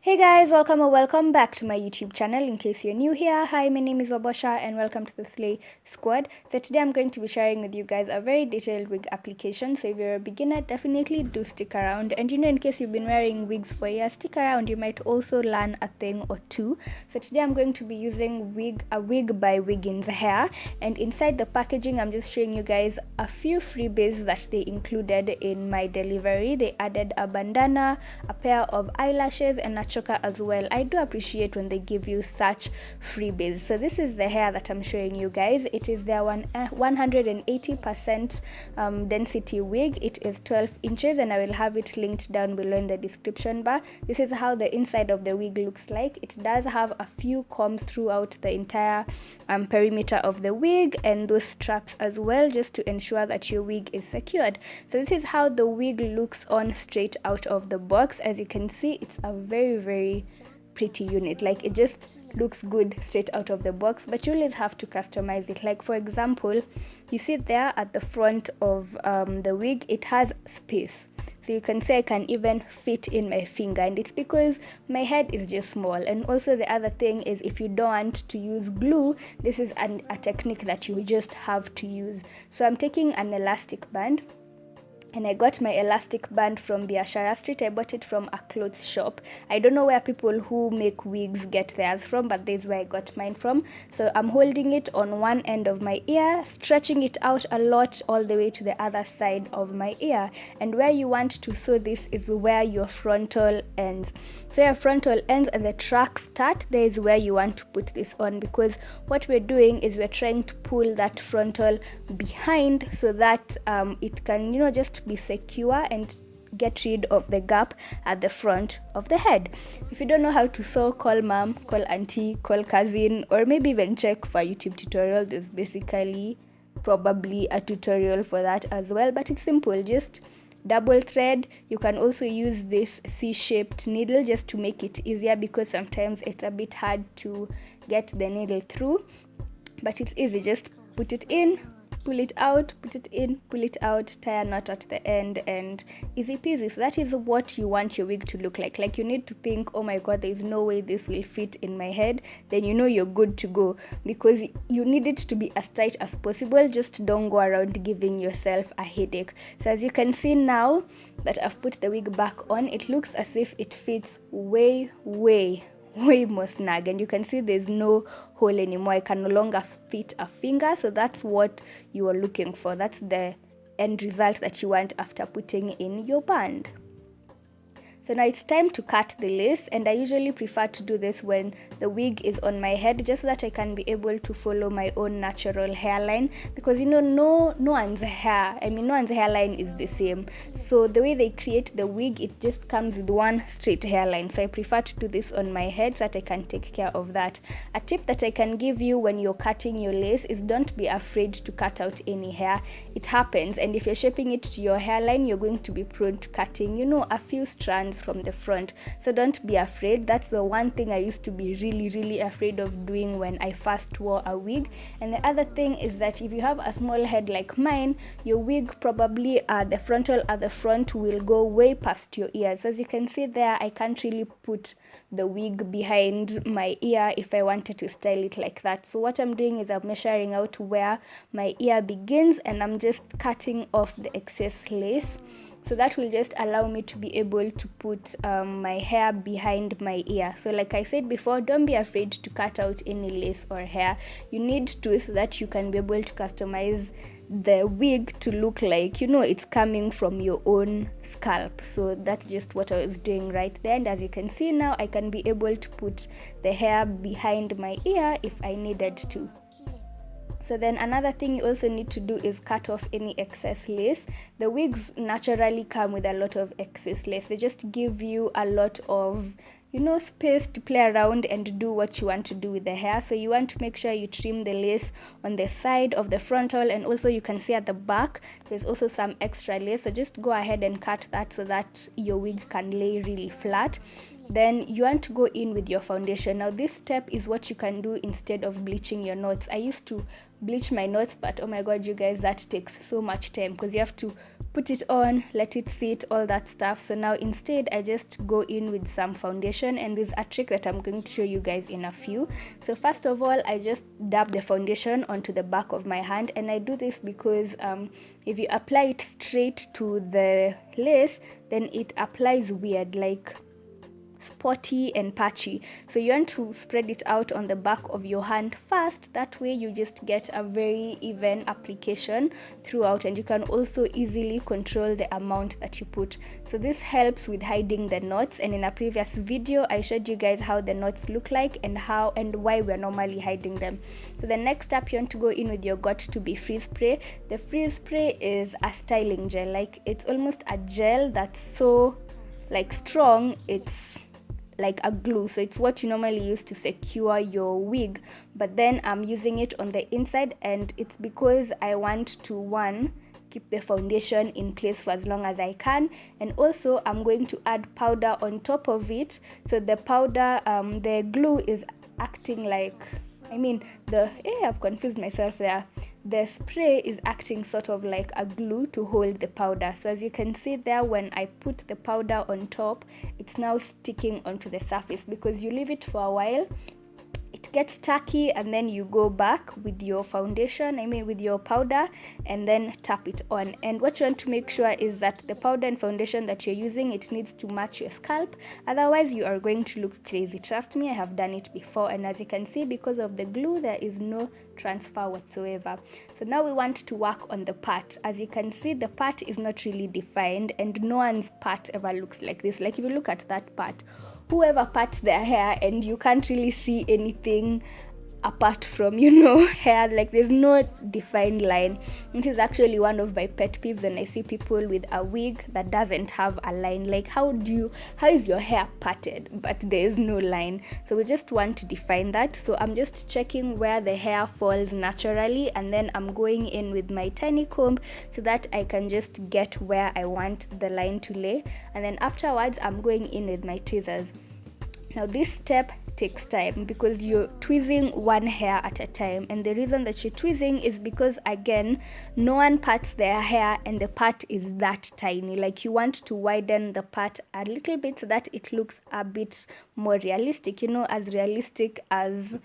Hey guys, welcome or welcome back to my YouTube channel. In case you're new here, hi, my name is Wabosha and welcome to the Slay Squad. So today I'm going to be sharing with you guys a very detailed wig application. So if you're a beginner, definitely do stick around. And in case you've been wearing wigs for years, stick around. You might also learn a thing or two. So today I'm going to be using a wig by Wiggins hair. And inside the packaging, I'm just showing you guys a few freebies that they included in my delivery. They added a bandana, a pair of eyelashes, and a choker as well. I do appreciate when they give you such freebies. So this is the hair that I'm showing you guys. It is their 180% density wig. It is 12 inches and I will have it linked down below in the description bar. This is how the inside of the wig looks like. It does have a few combs throughout the entire perimeter of the wig and those straps as well, just to ensure that your wig is secured. So this is how the wig looks on straight out of the box. As you can see, it's a very pretty unit. Like, it just looks good straight out of the box, but you always have to customize it. Like, for example, you see there at the front of the wig, it has space, so you can see I can even fit in my finger, and it's because my head is just small. And also the other thing is, if you don't want to use glue, this is a technique that you just have to use. So I'm taking an elastic band, and I got my elastic band from Biashara Street. I bought it from a clothes shop. I don't know where people who make wigs get theirs from, but this is where I got mine from. So I'm holding it on one end of my ear, stretching it out a lot all the way to the other side of my ear. And where you want to sew this is where your frontal ends. So your frontal ends and the track start, there is where you want to put this on, because what we're doing is we're trying to pull that frontal behind so that it can, just be secure and get rid of the gap at the front of the head. If you don't know how to sew, call mom, call auntie, call cousin, or maybe even check for a YouTube tutorial. There's basically probably a tutorial for that as well, but it's simple. Just double thread. You can also use this C-shaped needle just to make it easier, because sometimes it's a bit hard to get the needle through, but it's easy. Just put it in, pull it out, put it in, pull it out, tie a knot at the end, and easy peasy. So that is what you want your wig to look like. Like, you need to think, oh my god, there is no way this will fit in my head. Then you know you're good to go, because you need it to be as tight as possible. Just don't go around giving yourself a headache. So as you can see now that I've put the wig back on, it looks as if it fits way more snug, and you can see there's no hole anymore. I can no longer fit a finger. So that's what you are looking for. That's the end result that you want after putting in your band. So now it's time to cut the lace, and I usually prefer to do this when the wig is on my head, just so that I can be able to follow my own natural hairline, because no one's hairline is the same. So the way they create the wig, it just comes with one straight hairline. So I prefer to do this on my head so that I can take care of that. A tip that I can give you when you're cutting your lace is, don't be afraid to cut out any hair. It happens, and if you're shaping it to your hairline, you're going to be prone to cutting a few strands from the front. So don't be afraid. That's the one thing I used to be really afraid of doing when I first wore a wig. And the other thing is that if you have a small head like mine, your wig probably the frontal at the front will go way past your ears. As you can see there, I can't really put the wig behind my ear if I wanted to style it like that. So what I'm doing is I'm measuring out where my ear begins, and I'm just cutting off the excess lace. So that will just allow me to be able to put my hair behind my ear. So like I said before, don't be afraid to cut out any lace or hair. You need to, so that you can be able to customize the wig to look like, it's coming from your own scalp. So that's just what I was doing right there. And as you can see now, I can be able to put the hair behind my ear if I needed to. So then another thing you also need to do is cut off any excess lace. The wigs naturally come with a lot of excess lace. They just give you a lot of space to play around and do what you want to do with the hair. So you want to make sure you trim the lace on the side of the frontal, and also you can see at the back there's also some extra lace. So just go ahead and cut that so that your wig can lay really flat. then you want to go in with your foundation. Now this step is what you can do instead of bleaching your knots. I used to bleach my knots, but oh my god, you guys, that takes so much time because you have to put it on, let it sit, all that stuff. So now instead I just go in with some foundation, and there's a trick that I'm going to show you guys in a few. So first of all, I just dab the foundation onto the back of my hand, and I do this because if you apply it straight to the lace, then it applies weird, like spotty and patchy. So you want to spread it out on the back of your hand first. That way you just get a very even application throughout, and you can also easily control the amount that you put. So this helps with hiding the knots, and in a previous video I showed you guys how the knots look like and how and why we're normally hiding them. So the next step, you want to go in with your got to be freeze spray. The freeze spray is a styling gel, like it's almost a gel that's so like strong, it's like a glue. So it's what you normally use to secure your wig, but then I'm using it on the inside, and it's because I want to, one, keep the foundation in place for as long as I can, and also I'm going to add powder on top of it. So the powder, the glue is acting like, I've confused myself there. The spray is acting sort of like a glue to hold the powder. So as you can see there, when I put the powder on top, it's now sticking onto the surface, because you leave it for a while, it gets tacky, and then you go back with your foundation, with your powder, and then tap it on. And what you want to make sure is that the powder and foundation that you're using, it needs to match your scalp, otherwise you are going to look crazy. Trust me, I have done it before, and as you can see, because of the glue, there is no transfer whatsoever. So now we want to work on the part. As you can see, the part is not really defined, and no one's part ever looks like this. Like if you look at that part, whoever parts their hair, and you can't really see anything apart from hair, like there's no defined line. This is actually one of my pet peeves when I see people with a wig that doesn't have a line. Like how is your hair parted but there's no line? So we just want to define that. So I'm just checking where the hair falls naturally, and then I'm going in with my tiny comb so that I can just get where I want the line to lay, and then afterwards I'm going in with my tweezers. Now this step takes time because you're tweezing one hair at a time, and the reason that you're tweezing is because, again, no one parts their hair and the part is that tiny. Like you want to widen the part a little bit so that it looks a bit more realistic, as realistic as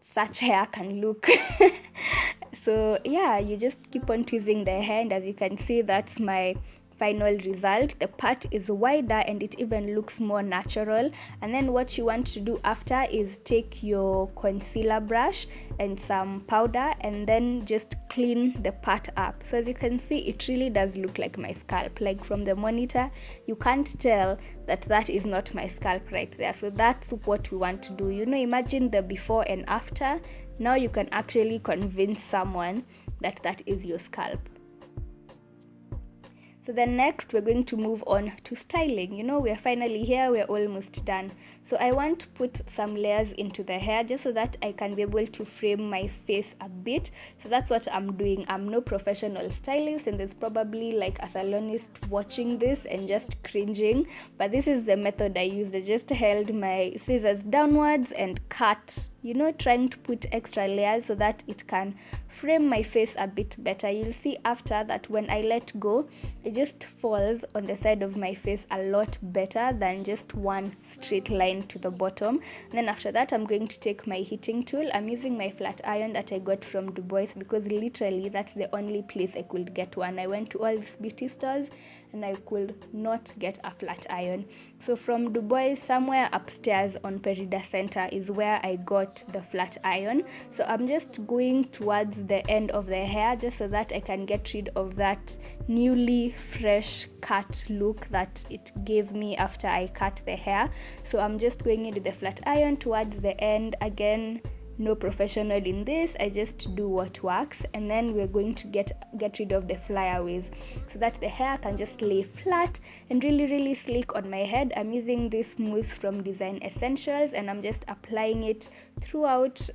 such hair can look. So yeah, you just keep on tweezing the hair, and as you can see, that's my final result. The part is wider and it even looks more natural. And then what you want to do after is take your concealer brush and some powder and then just clean the part up. So as you can see, it really does look like my scalp. Like from the monitor, you can't tell that is not my scalp right there. So that's what we want to do. Imagine the before and after. Now you can actually convince someone that is your scalp. So then next we're going to move on to styling. We're finally here, we're almost done. So I want to put some layers into the hair just so that I can be able to frame my face a bit. So that's what I'm doing. I'm no professional stylist, and there's probably like a salonist watching this and just cringing, but this is the method I used. I just held my scissors downwards and cut, trying to put extra layers so that it can frame my face a bit better. You'll see after that when I let go, it just falls on the side of my face a lot better than just one straight line to the bottom. And then after that, I'm going to take my heating tool. I'm using my flat iron that I got from Dubois because literally that's the only place I could get one. I went to all these beauty stores and I could not get a flat iron. So from Dubois, somewhere upstairs on Perida Center is where I got the flat iron. So I'm just going towards the end of the hair just so that I can get rid of that newly fresh cut look that it gave me after I cut the hair. So I'm just going into the flat iron towards the end. Again, no professional in this, I just do what works. And then we're going to get rid of the flyaways so that the hair can just lay flat and really sleek on my head. I'm using this mousse from Design Essentials and I'm just applying it throughout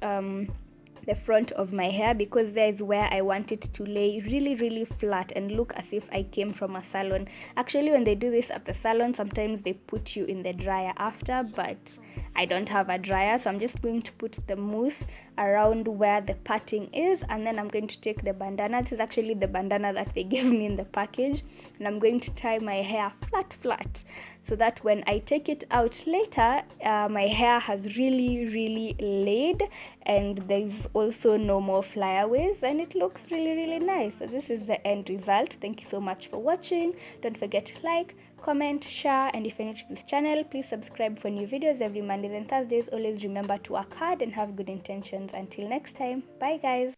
the front of my hair, because there is where I want it to lay really flat and look as if I came from a salon. Actually, when they do this at the salon, sometimes they put you in the dryer after, but I don't have a dryer, so I'm just going to put the mousse around where the parting is, and then I'm going to take the bandana. This is actually the bandana that they gave me in the package, and I'm going to tie my hair flat so that when I take it out later, my hair has really laid, and there's also no more flyaways, and it looks really nice. So this is the end result. Thank you so much for watching. Don't forget to like, comment, share, and if you're new to this channel, please subscribe for new videos every Mondays and Thursdays. Always remember to work hard and have good intentions. Until next time, bye guys.